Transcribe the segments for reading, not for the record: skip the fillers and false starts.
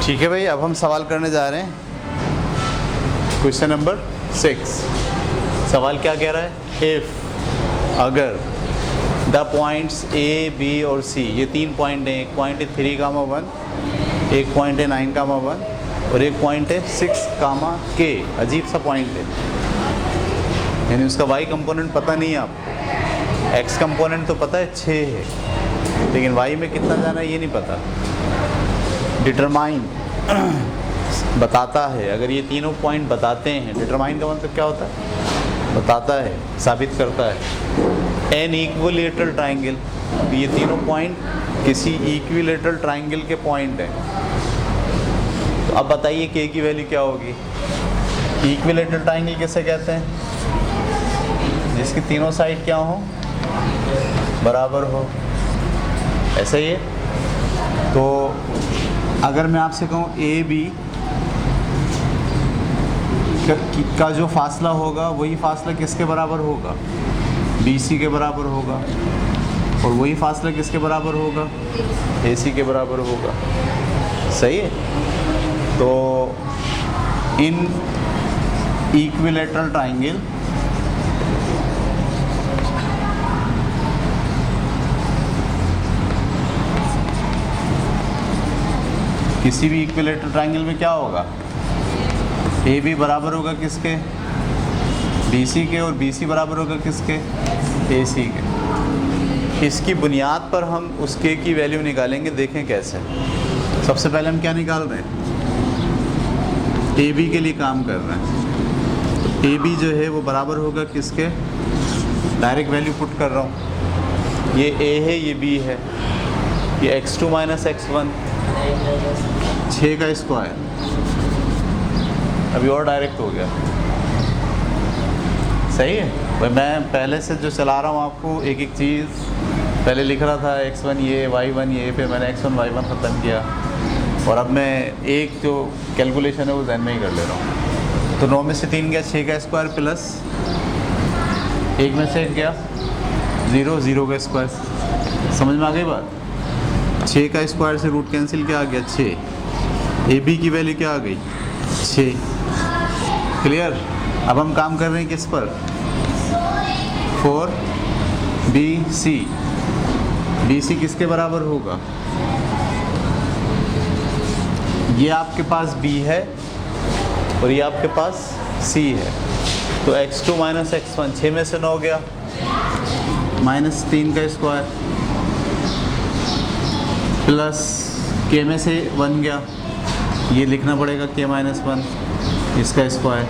ठीक है भाई, अब हम सवाल करने जा रहे हैं। Question number 6। सवाल क्या कह रहा है? इफ़, अगर द पॉइंट्स ए बी और सी, ये 3 पॉइंट हैं, एक पॉइंट है 3,1, एक पॉइंट है 9,1 और एक पॉइंट है 6,k। अजीब सा पॉइंट है, यानी उसका y कंपोनेंट पता नहीं है आपको। x कंपोनेंट तो पता है 6 है, लेकिन y में कितना जाना है ये नहीं पता। डिटरमाइन बताता है, अगर ये तीनों पॉइंट बताते हैं, डिटरमाइन का मतलब क्या होता है? बताता है, साबित करता है। एन इक्विलेटरल ट्राइंगल, ये तीनों पॉइंट किसी इक्विलेटरल ट्राइंगल के पॉइंट हैं। तो अब बताइए k की वैल्यू क्या होगी? इक्विलेटरल ट्राइंगल किसे कहते हैं? जिसकी तीनों साइड क्या हो? बराबर हो। ऐसा ही है। तो अगर मैं आपसे कहूँ ए बी का जो फासला होगा वही फासला किसके बराबर होगा? बी सी के बराबर होगा। और वही फासला किसके बराबर होगा? ए सी के बराबर होगा। सही है। तो इन इक्विलेटरल ट्राइंगल किसी भी इक्विलेटरल ट्राइंगल में क्या होगा? ए बी बराबर होगा किसके? बी सी के। और बी सी बराबर होगा किसके? ए सी के। इसकी बुनियाद पर हम उस के की वैल्यू निकालेंगे। देखें कैसे। सबसे पहले हम क्या निकाल रहे हैं? ए बी के लिए काम कर रहे हैं। तो ए बी जो है वो बराबर होगा किसके? डायरेक्ट वैल्यू पुट कर रहा हूँ। ये ए है, ये बी है, ये x2 - x1, 6 का स्क्वायर। अभी और डायरेक्ट हो गया। सही है भाई। मैं पहले से जो चला रहा हूँ आपको एक एक चीज़ पहले लिख रहा था, x1 ये, y1 ये, फिर मैंने x1 y1 ख़त्म किया, और अब मैं एक जो कैलकुलेशन है वो ध्यान में ही कर ले रहा हूँ। तो 9 में से 3 गया, 6 का स्क्वायर प्लस 1 में से 1 गया 0, 0 का स्क्वायर। समझ में आ गई बात? 6 का स्क्वायर से रूट कैंसिल क्या आ गया? 6। ए बी की वैल्यू क्या आ गई? 6। क्लियर। अब हम काम कर रहे हैं किस पर? 4 बी सी। बी सी किसके बराबर होगा? ये आपके पास b है और ये आपके पास c है। तो x2 - x1, 6 में से 9 गया, -3 का स्क्वायर प्लस k में से 1 गया, ये लिखना पड़ेगा k - 1, इसका स्क्वायर।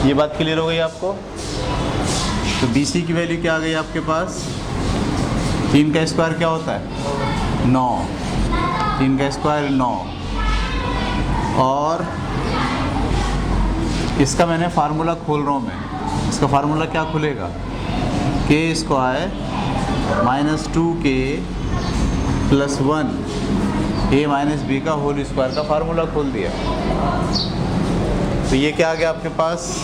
ये बात क्लियर हो गई आपको? तो बी सी की वैल्यू क्या आ गई आपके पास? 3 का स्क्वायर क्या होता है? 9। 3 का स्क्वायर 9। और इसका मैंने फार्मूला खोल रहा हूँ मैं। इसका फार्मूला क्या खुलेगा? k² - 2k + 1 a - b का होल स्क्वायर का फार्मूला खोल दिया। तो ये क्या आ गया आपके पास?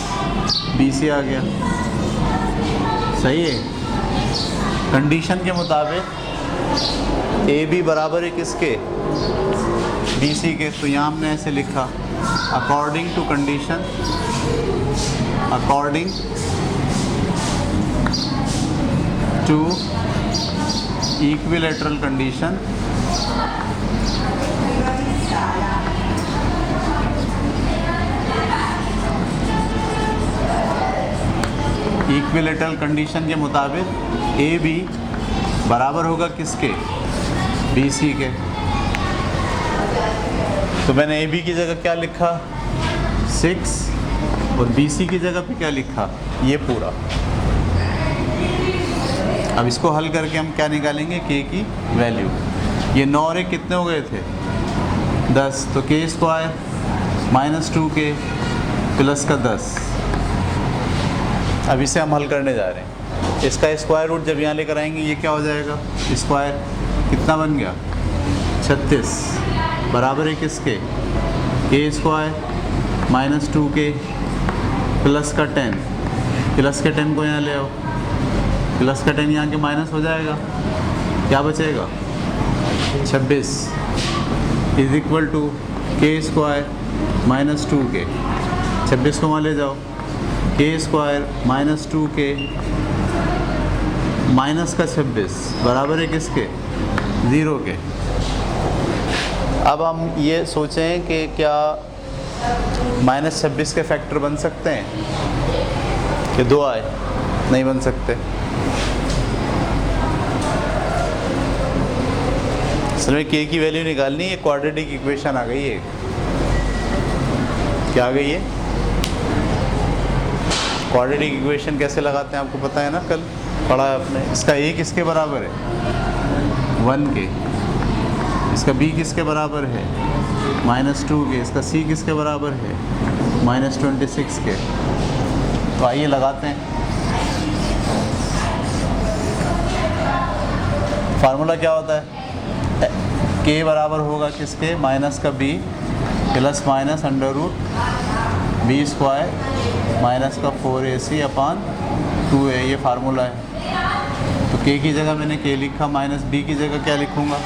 बी सी आ गया। सही है। कंडीशन के मुताबिक ए बी बराबर है किसके? बी सी के। तो यहाँ हमने ऐसे लिखा, according to condition, according to equilateral condition, equilateral condition के मुताबिक ए बी बराबर होगा किसके? बी सी के। तो मैंने ए बी की जगह क्या लिखा? 6, और बी सी की जगह पे क्या लिखा? ये पूरा। अब इसको हल करके हम क्या निकालेंगे? के की वैल्यू। ये 9 और 1 कितने हो गए थे? 10। तो k² - 2k प्लस का 10। अब इसे हम हल करने जा रहे हैं। इसका स्क्वायर रूट जब यहाँ लेकर आएंगे ये क्या हो जाएगा? स्क्वायर कितना बन गया? 36 बराबर है किसके? k² - 2k प्लस का 10। प्लस के 10 को यहाँ ले आओ, प्लस का 10 यहाँ के माइनस हो जाएगा, क्या बचेगा? 26। इज इक्वल टू के स्क्वायर माइनस 2k। 26 को वहाँ ले जाओ, के स्क्वायर माइनस 2k माइनस का 26 बराबर है किसके? 0 के। अब हम ये सोचें कि क्या माइनस 26 के फैक्टर बन सकते हैं कि 2 आए? नहीं बन सकते। असल में के की वैल्यू निकालनी है, क्वाड्रेटिक इक्वेशन आ गई है। क्या आ गई है? क्वाड्रेटिक इक्वेशन कैसे लगाते हैं आपको पता है ना, कल पढ़ा है आपने। इसका a किसके बराबर है? 1 के। इसका b किसके बराबर है? -2 के। इसका c किसके बराबर है? -26 के। तो आइए लगाते हैं। फार्मूला क्या होता है? k बराबर होगा किसके? माइनस का b plus minus under root b square minus का 4ac अपान 2a, ये फार्मूला है। तो k की जगह मैंने k लिखा, माइनस b की जगह क्या लिखूँगा?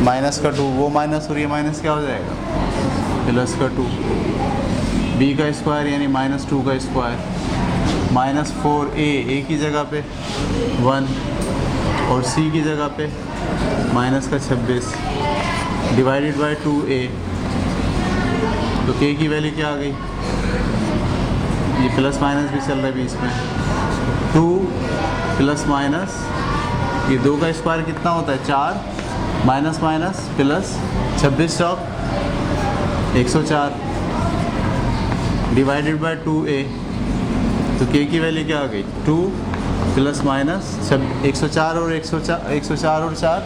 माइनस का 2, वो माइनस और ये माइनस क्या हो जाएगा? प्लस का 2। b का स्क्वायर यानी -2 का स्क्वायर माइनस 4a की जगह पे 1 और c की जगह पे माइनस का 26 डिवाइडेड बाय 2a। तो k की वैल्यू क्या आ गई? ये प्लस माइनस भी चल रहा है बीच में। 2 प्लस माइनस, ये 2 का स्क्वायर कितना होता है? 4 minus minus plus 26 Chowk 104 divided by 2a। तो k की वैल्यू क्या आ गई? 2 प्लस माइनस 104 और 104 और 4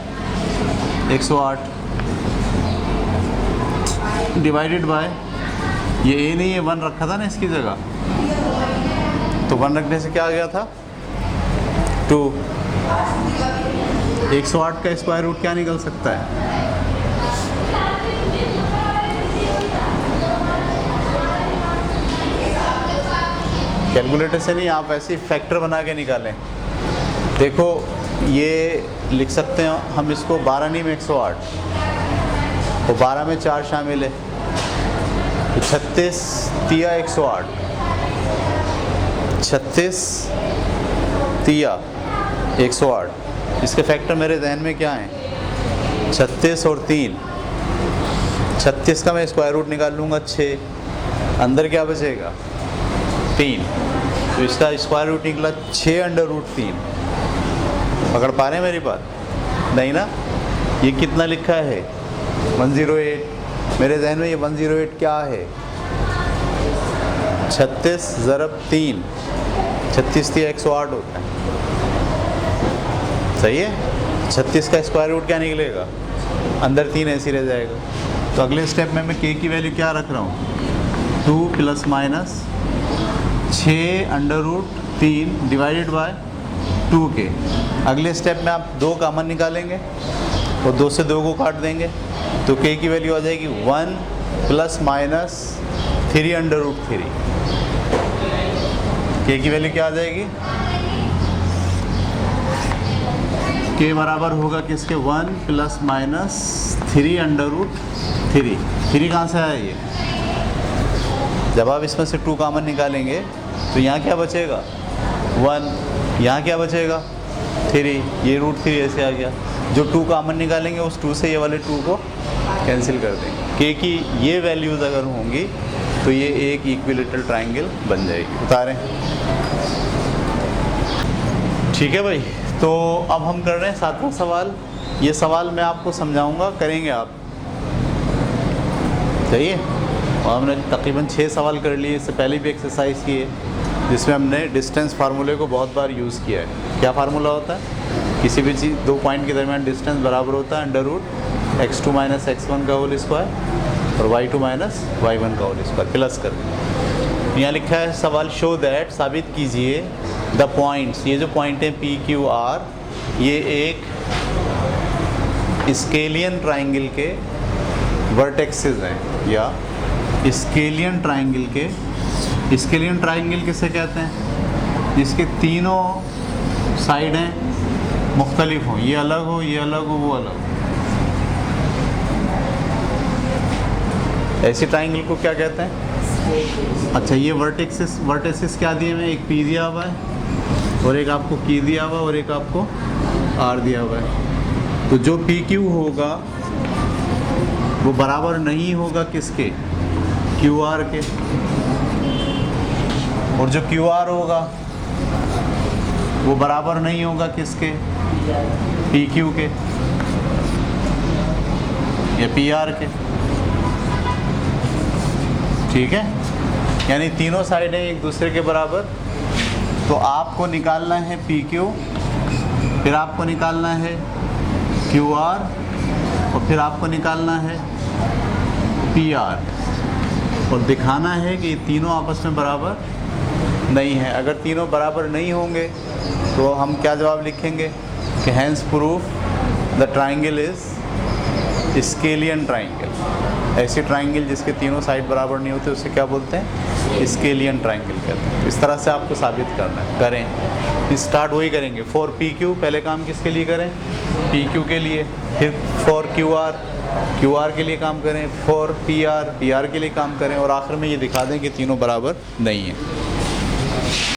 108 डिवाइडेड बाय, ये a नहीं है 1 रखा था ना इसकी जगह, तो 1 रखने से क्या आ गया था? 2। 108 का स्क्वायर रूट क्या निकल सकता है? कैलकुलेटर से नहीं, आप ऐसे ही फैक्टर बना के निकालें। देखो ये लिख सकते हैं हम इसको 12 नहीं में 108, और 12 में 4 शामिल है, तो 36 तिया 108, 36 तिया 108। इसके फैक्टर मेरे जहन में क्या हैं? 36 और 3। 36 का मैं स्क्वायर रूट निकाल लूँगा 6, अंदर क्या बचेगा? 3। तो इसका स्क्वायर रूट निकला 6 अंडर रूट 3। पकड़ पा रहे हैं मेरी बात? नहीं ना? ये कितना लिखा है? 108। मेरे जहन में ये 108 क्या है? 36 ज़रब 3, 36 तिया 108 होता है। सही है? 36 का स्क्वायर रूट क्या निकलेगा? अंदर 3 ऐसे रह जाएगा। तो अगले स्टेप में मैं k की वैल्यू क्या रख रहा हूँ? 2 plus minus 6 under root 3 divided by 2k। अगले स्टेप में आप 2 कॉमन निकालेंगे और 2 से 2 को काट देंगे, तो k की वैल्यू आ जाएगी 1 plus minus 3 under root 3। k की वैल्यू क्या आ जाएगी? k बराबर होगा किसके? 1 प्लस माइनस 3 अंडर रूट 3। 3 कहाँ से आया ये? जब आप इसमें से 2 कॉमन निकालेंगे तो यहाँ क्या बचेगा? 1। यहाँ क्या बचेगा? 3। ये रूट 3 ऐसे आ गया। जो 2 कॉमन निकालेंगे उस 2 से ये वाले 2 को कैंसिल कर देंगे। k की ये वैल्यूज़ अगर होंगी तो ये एक इक्विलेटरल ट्रायंगल बन जाएगी। उतारें। ठीक है भाई, तो अब हम कर रहे हैं 7वां सवाल। ये सवाल मैं आपको समझाऊंगा, करेंगे आप। सही है? और हमने तकरीबन 6 सवाल कर लिए। इससे पहले भी एक्सरसाइज की है जिसमें हमने डिस्टेंस फार्मूले को बहुत बार यूज़ किया है। क्या फार्मूला होता है? किसी भी चीज़ 2 पॉइंट के दरमियान डिस्टेंस बराबर होता है under root x2 minus x1 का होल स्क्वायर और y2 माइनस y1 का होल स्क्वायर प्लस कर। यहाँ लिखा है सवाल, शो दैट, साबित कीजिए, द पॉइंट्स, ये जो पॉइंट है p q r, ये एक स्केलियन ट्राइंगल के वर्टेक्सेस हैं, या स्केलियन ट्राइंगल के। स्केलियन ट्राइंगल किसे कहते हैं? जिसके तीनों साइड हैं मुख्तलिफ हों, ये अलग हो, ये अलग हो, वो अलग हो। ऐसे ट्राइंगल को क्या कहते हैं? अच्छा, ये वर्टेक्सिस क्या दिए हुए हैं? एक पी दिया हुआ है और एक आपको की दिया हुआ है और एक आपको आर दिया हुआ है। तो जो पी क्यू होगा वो बराबर नहीं होगा किसके? क्यू आर के। और जो क्यू आर होगा वो बराबर नहीं होगा किसके? पी क्यू के या पी आर के। ठीक है, यानी तीनों साइडें एक दूसरे के बराबर। तो आपको निकालना है पी क्यू, फिर आपको निकालना है क्यू आर और फिर आपको निकालना है पी आर, और दिखाना है कि तीनों आपस में बराबर नहीं है। अगर तीनों बराबर नहीं होंगे तो हम क्या जवाब लिखेंगे कि hence proved the triangle is scalene triangle. ऐसे ट्राइंगल जिसके तीनों साइड बराबर नहीं होते उसे क्या बोलते हैं? स्केलियन ट्राइंगल कहते हैं। इस तरह से आपको साबित करना है। करें, स्टार्ट वही करेंगे। फॉर पी क्यू पहले काम किसके लिए करें? पी क्यू के लिए। फिर फॉर क्यू आर के लिए काम करें। फॉर पी आर के लिए काम करें और आखिर में ये दिखा दें कि तीनों बराबर नहीं है।